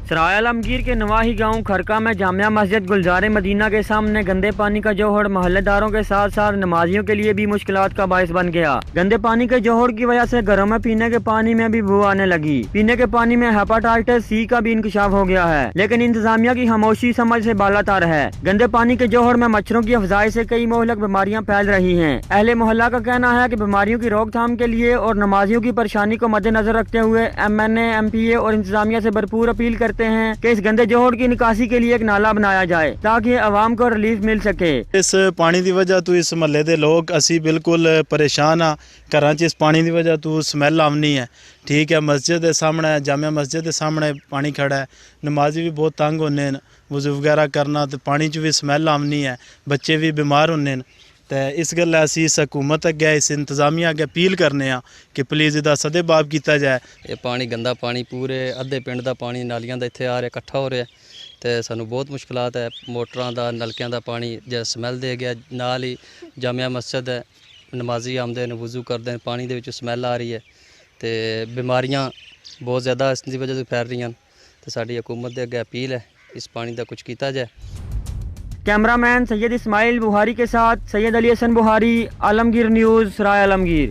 सराय आलमगीर के नवाही गांव खरका में जामिया मस्जिद गुलजार मदीना के सामने गंदे पानी का जोहड़ मोहल्लेदारों के साथ साथ नमाजियों के लिए भी मुश्किलात का बायस बन गया। गंदे पानी के जोहड़ की वजह से घरों में पीने के पानी में भी बू आने लगी। पीने के पानी में हेपेटाइटिस सी का भी इंकशाफ हो गया है, लेकिन इंतजामिया की खामोशी समझ से बालातर है। गंदे पानी के जोहड़ में मच्छरों की अफजाई से कई मोहलक बीमारियां फैल रही हैं। अहले मोहल्ला का कहना है कि बीमारियों की रोकथाम के लिए और नमाजियों की परेशानी को मद्देनजर रखते हुए MNA MPA और इंतजामिया से भरपूर अपील करते हैं कि इस गंदे जोहड़ की निकासी के लिए एक नाला बनाया जाए ताकि आवाम को रिलीफ मिल सके। इस पानी की वजह तो इस महल्ले के लोग असी बिल्कुल परेशान हाँ। घर च इस पानी की वजह तो स्मैल आनी है। ठीक है, मस्जिद के सामने जामिया मस्जिद के सामने पानी खड़ा है, नमाजी भी बहुत तंग होने वज़ू वगैरह करना तो पानी च भी स्मैल आनी है, बच्चे भी बीमार होने। तो इस गल्ला असी इस हुकूमत अगे इस इंतजामिया अगे अपील करने कि प्लीज़ इसका सदेबाब किया जाए। ये पानी गंदा पानी पूरे अद्धे पिंड का पानी नालियां दा इत्थे आ रहा इकट्ठा हो रहा है तो सानू बहुत मुश्किलात है। मोटरां दा नलकियां दा पानी जो स्मैल दे गया, नाल ही जामिया मस्जिद है, नमाजी आते हैं वज़ू करते हैं, पानी दे विच स्मैल आ रही है तो बीमारियां बहुत ज़्यादा इसकी वजह से फैल रही हैं। तो साडी हुकूमत के अगे अपील है इस पानी का कुछ किया जाए। कैमरामैन सैयद इस्माइल बुहारी के साथ सैयद अली हसन बुहारी, आलमगीर न्यूज़, सराय आलमगीर।